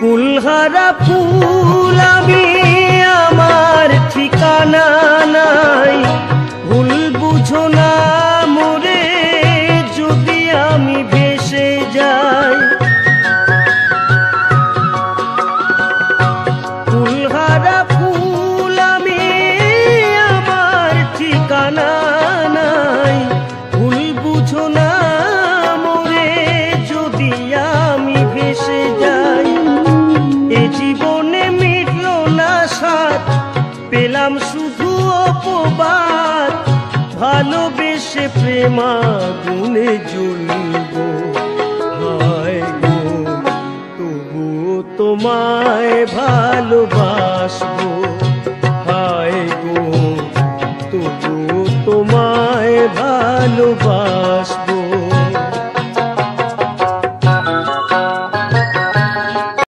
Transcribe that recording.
কুলহারা ফুল আমি আমার ঠিকানা নাই, ভুল বুঝো না মোরে যদি আমি ভেসে যাই। কুলহারা ফুল আমি আমার ঠিকানা নাই, ভুল বুঝো না মোরে যদি আমি ভেসে যাই। এ জীবনে মিটল না সাথ, পেলাম শুধু অপবাদ, ভালোবেসে প্রেমাগুনে জ্বলব। হায় গো তবুও তোমায় ভালোবাসবো, হায় গো তবুও তোমায় ভালোবাসবো।